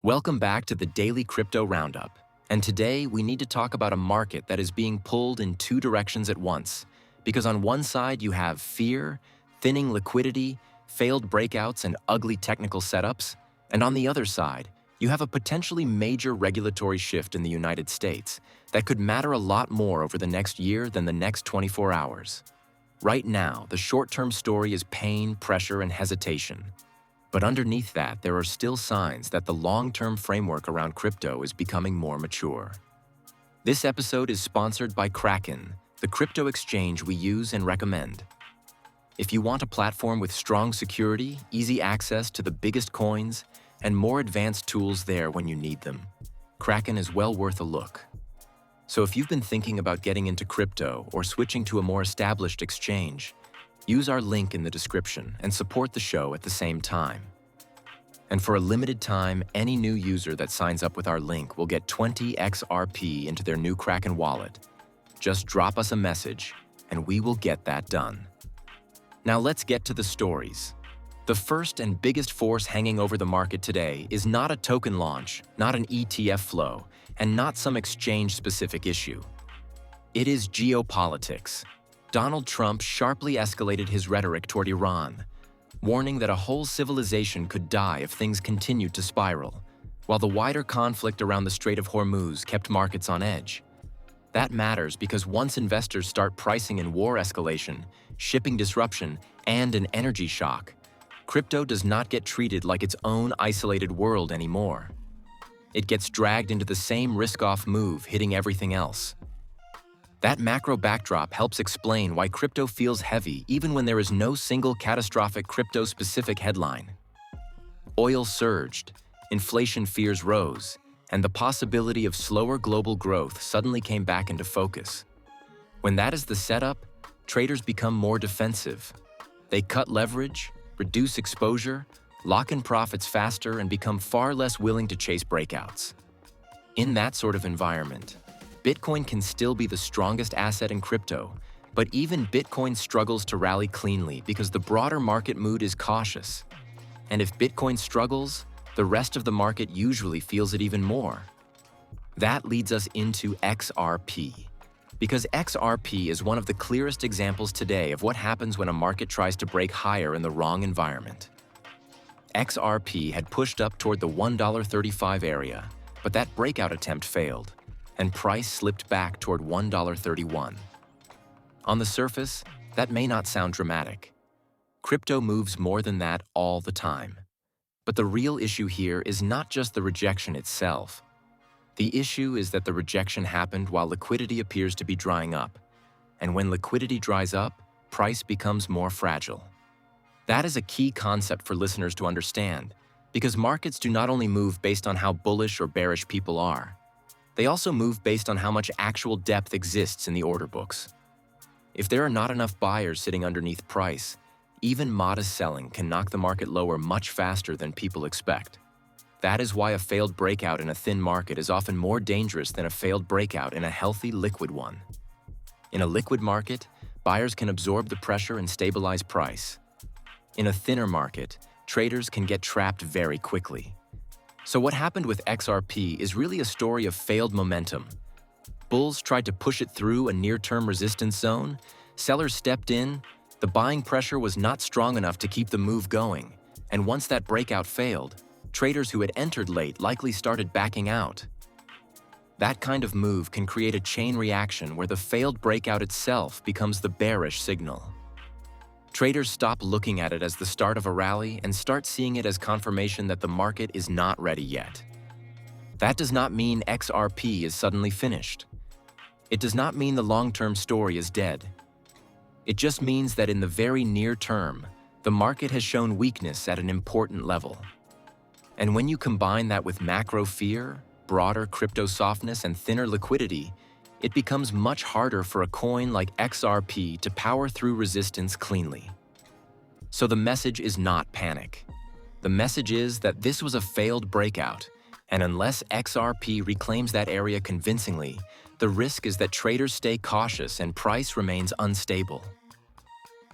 Welcome back to the Daily Crypto Roundup. And today we need to talk about a market that is being pulled in two directions at once. Because on one side you have fear, thinning liquidity, failed breakouts, and ugly technical setups. And on the other side, you have a potentially major regulatory shift in the United States that could matter a lot more over the next year than the next 24 hours. Right now, the short-term story is pain, pressure, and hesitation. But underneath that, there are still signs that the long-term framework around crypto is becoming more mature. This episode is sponsored by Kraken, the crypto exchange we use and recommend. If you want a platform with strong security, easy access to the biggest coins, and more advanced tools there when you need them, Kraken is well worth a look. So if you've been thinking about getting into crypto or switching to a more established exchange, use our link in the description and support the show at the same time. And for a limited time, any new user that signs up with our link will get 20 XRP into their new Kraken wallet. Just drop us a message, and we will get that done. Now let's get to the stories. The first and biggest force hanging over the market today is not a token launch, not an ETF flow, and not some exchange-specific issue. It is geopolitics. Donald Trump sharply escalated his rhetoric toward Iran, warning that a whole civilization could die if things continued to spiral, while the wider conflict around the Strait of Hormuz kept markets on edge. That matters because once investors start pricing in war escalation, shipping disruption, and an energy shock, crypto does not get treated like its own isolated world anymore. It gets dragged into the same risk-off move, hitting everything else. That macro backdrop helps explain why crypto feels heavy even when there is no single catastrophic crypto-specific headline. Oil surged, inflation fears rose, and the possibility of slower global growth suddenly came back into focus. When that is the setup, traders become more defensive. They cut leverage, reduce exposure, lock in profits faster, and become far less willing to chase breakouts. In that sort of environment, Bitcoin can still be the strongest asset in crypto, but even Bitcoin struggles to rally cleanly because the broader market mood is cautious. And if Bitcoin struggles, the rest of the market usually feels it even more. That leads us into XRP, because XRP is one of the clearest examples today of what happens when a market tries to break higher in the wrong environment. XRP had pushed up toward the $1.35 area, but that breakout attempt failed, and price slipped back toward $1.31. On the surface, that may not sound dramatic. Crypto moves more than that all the time. But the real issue here is not just the rejection itself. The issue is that the rejection happened while liquidity appears to be drying up. And when liquidity dries up, price becomes more fragile. That is a key concept for listeners to understand, because markets do not only move based on how bullish or bearish people are, they also move based on how much actual depth exists in the order books. If there are not enough buyers sitting underneath price, even modest selling can knock the market lower much faster than people expect. That is why a failed breakout in a thin market is often more dangerous than a failed breakout in a healthy, liquid one. In a liquid market, buyers can absorb the pressure and stabilize price. In a thinner market, traders can get trapped very quickly. So what happened with XRP is really a story of failed momentum. Bulls tried to push it through a near-term resistance zone, sellers stepped in, the buying pressure was not strong enough to keep the move going, and once that breakout failed, traders who had entered late likely started backing out. That kind of move can create a chain reaction where the failed breakout itself becomes the bearish signal. Traders stop looking at it as the start of a rally and start seeing it as confirmation that the market is not ready yet. That does not mean XRP is suddenly finished. It does not mean the long-term story is dead. It just means that in the very near term, the market has shown weakness at an important level. And when you combine that with macro fear, broader crypto softness, and thinner liquidity, it becomes much harder for a coin like XRP to power through resistance cleanly. So the message is not panic. The message is that this was a failed breakout, and unless XRP reclaims that area convincingly, the risk is that traders stay cautious and price remains unstable.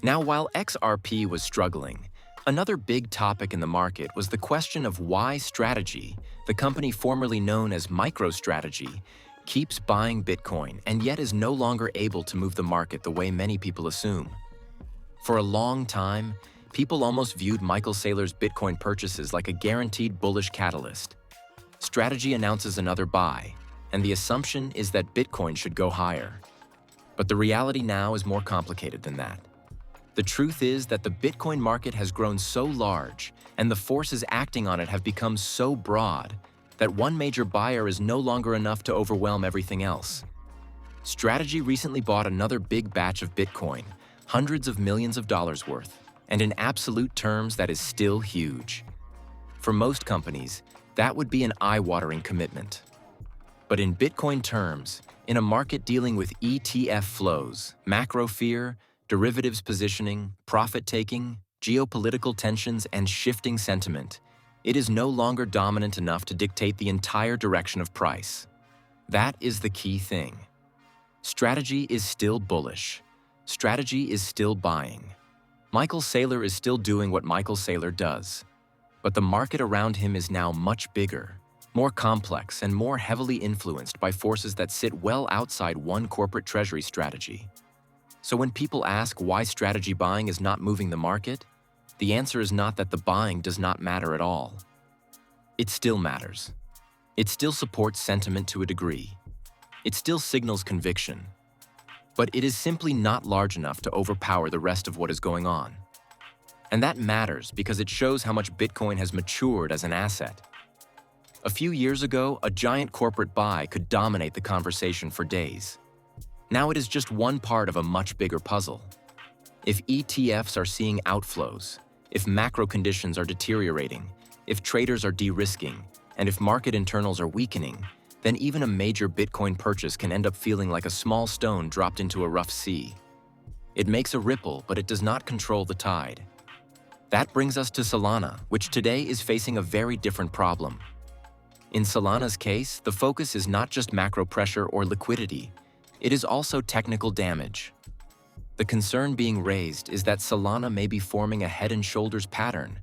Now, while XRP was struggling, Another big topic in the market was the question of why Strategy, the company formerly known as MicroStrategy, keeps buying Bitcoin and yet is no longer able to move the market the way many people assume. For a long time, people almost viewed Michael Saylor's Bitcoin purchases like a guaranteed bullish catalyst. Strategy announces another buy, and the assumption is that Bitcoin should go higher. But the reality now is more complicated than that. The truth is that the Bitcoin market has grown so large, and the forces acting on it have become so broad, that one major buyer is no longer enough to overwhelm everything else. Strategy recently bought another big batch of Bitcoin, hundreds of millions of dollars worth, and in absolute terms that is still huge. For most companies, that would be an eye-watering commitment. But in Bitcoin terms, in a market dealing with ETF flows, macro fear, derivatives positioning, profit-taking, geopolitical tensions, and shifting sentiment, it is no longer dominant enough to dictate the entire direction of price. That is the key thing. Strategy is still bullish. Strategy is still buying. Michael Saylor is still doing what Michael Saylor does. But the market around him is now much bigger, more complex, and more heavily influenced by forces that sit well outside one corporate treasury strategy. So when people ask why strategy buying is not moving the market, the answer is not that the buying does not matter at all. It still matters. It still supports sentiment to a degree. It still signals conviction. But it is simply not large enough to overpower the rest of what is going on. And that matters because it shows how much Bitcoin has matured as an asset. A few years ago, a giant corporate buy could dominate the conversation for days. Now it is just one part of a much bigger puzzle. If ETFs are seeing outflows, if macro conditions are deteriorating, if traders are de-risking, and if market internals are weakening, then even a major Bitcoin purchase can end up feeling like a small stone dropped into a rough sea. It makes a ripple, but it does not control the tide. That brings us to Solana, which today is facing a very different problem. In Solana's case, the focus is not just macro pressure or liquidity, it is also technical damage. The concern being raised is that Solana may be forming a head and shoulders pattern,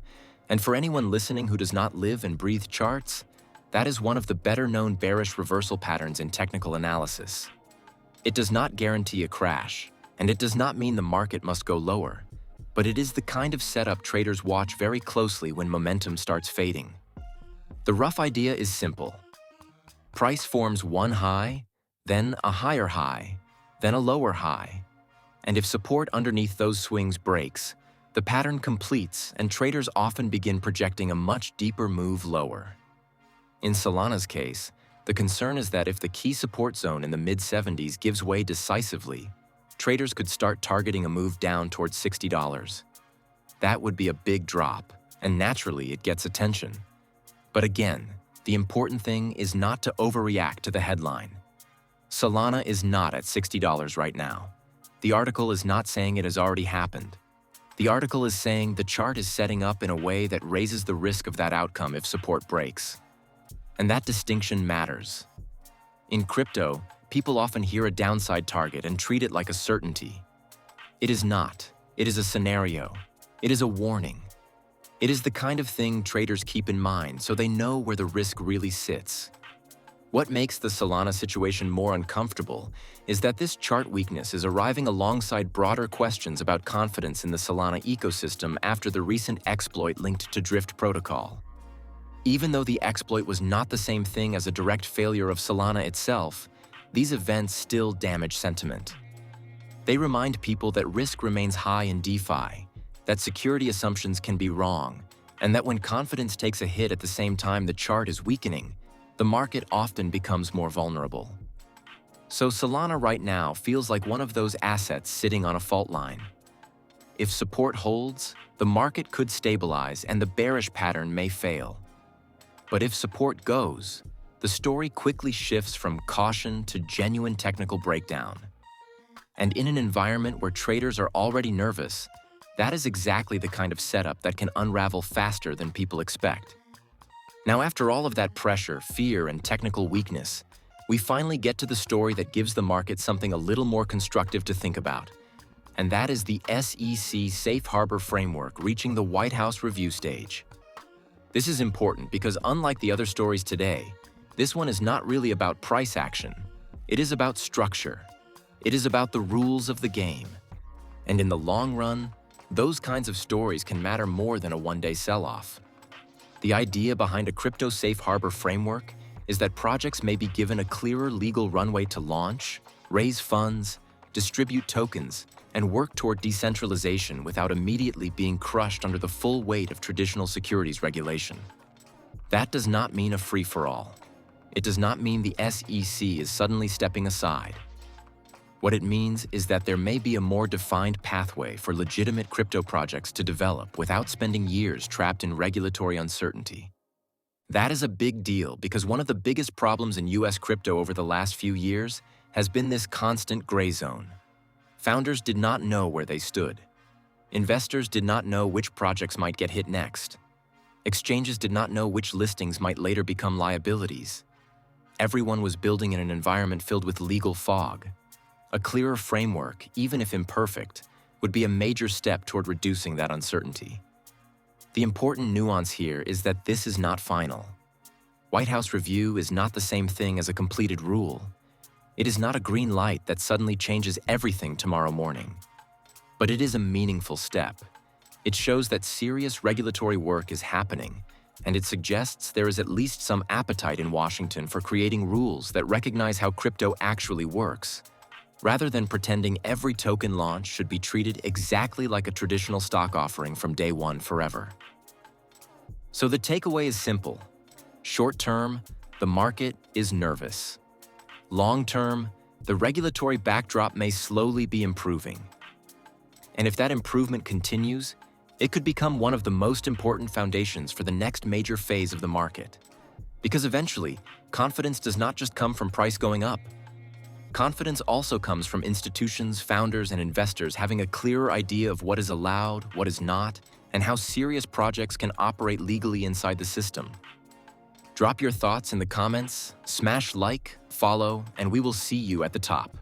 and for anyone listening who does not live and breathe charts, that is one of the better-known bearish reversal patterns in technical analysis. It does not guarantee a crash, and it does not mean the market must go lower, but it is the kind of setup traders watch very closely when momentum starts fading. The rough idea is simple. Price forms one high, then a higher high, then a lower high. And if support underneath those swings breaks, the pattern completes and traders often begin projecting a much deeper move lower. In Solana's case, the concern is that if the key support zone in the mid-70s gives way decisively, traders could start targeting a move down towards $60. That would be a big drop, and naturally it gets attention. But again, the important thing is not to overreact to the headline. Solana is not at $60 right now. The article is not saying it has already happened. The article is saying the chart is setting up in a way that raises the risk of that outcome if support breaks. And that distinction matters. In crypto, people often hear a downside target and treat it like a certainty. It is not. It is a scenario. It is a warning. It is the kind of thing traders keep in mind so they know where the risk really sits. What makes the Solana situation more uncomfortable is that this chart weakness is arriving alongside broader questions about confidence in the Solana ecosystem after the recent exploit linked to Drift protocol. Even though the exploit was not the same thing as a direct failure of Solana itself, these events still damage sentiment. They remind people that risk remains high in DeFi, that security assumptions can be wrong, and that when confidence takes a hit at the same time the chart is weakening, the market often becomes more vulnerable. So Solana right now feels like one of those assets sitting on a fault line. If support holds, the market could stabilize and the bearish pattern may fail. But if support goes, the story quickly shifts from caution to genuine technical breakdown. And in an environment where traders are already nervous, that is exactly the kind of setup that can unravel faster than people expect. Now, after all of that pressure, fear, and technical weakness, we finally get to the story that gives the market something a little more constructive to think about. and that is the SEC Safe Harbor Framework reaching the White House review stage. This is important because unlike the other stories today, this one is not really about price action. It is about structure. It is about the rules of the game. And in the long run, those kinds of stories can matter more than a one-day sell-off. The idea behind a crypto safe harbor framework is that projects may be given a clearer legal runway to launch, raise funds, distribute tokens, and work toward decentralization without immediately being crushed under the full weight of traditional securities regulation. That does not mean a free-for-all. It does not mean the SEC is suddenly stepping aside. What it means is that there may be a more defined pathway for legitimate crypto projects to develop without spending years trapped in regulatory uncertainty. That is a big deal because one of the biggest problems in US crypto over the last few years has been this constant gray zone. Founders did not know where they stood. Investors did not know which projects might get hit next. Exchanges did not know which listings might later become liabilities. Everyone was building in an environment filled with legal fog. A clearer framework, even if imperfect, would be a major step toward reducing that uncertainty. The important nuance here is that this is not final. White House review is not the same thing as a completed rule. It is not a green light that suddenly changes everything tomorrow morning. But it is a meaningful step. It shows that serious regulatory work is happening, and it suggests there is at least some appetite in Washington for creating rules that recognize how crypto actually works, rather than pretending every token launch should be treated exactly like a traditional stock offering from day one forever. So the takeaway is simple. Short term, the market is nervous. Long term, the regulatory backdrop may slowly be improving. And if that improvement continues, it could become one of the most important foundations for the next major phase of the market. Because eventually, confidence does not just come from price going up. Confidence also comes from institutions, founders, and investors having a clearer idea of what is allowed, what is not, and how serious projects can operate legally inside the system. Drop your thoughts in the comments, smash like, follow, and we will see you at the top.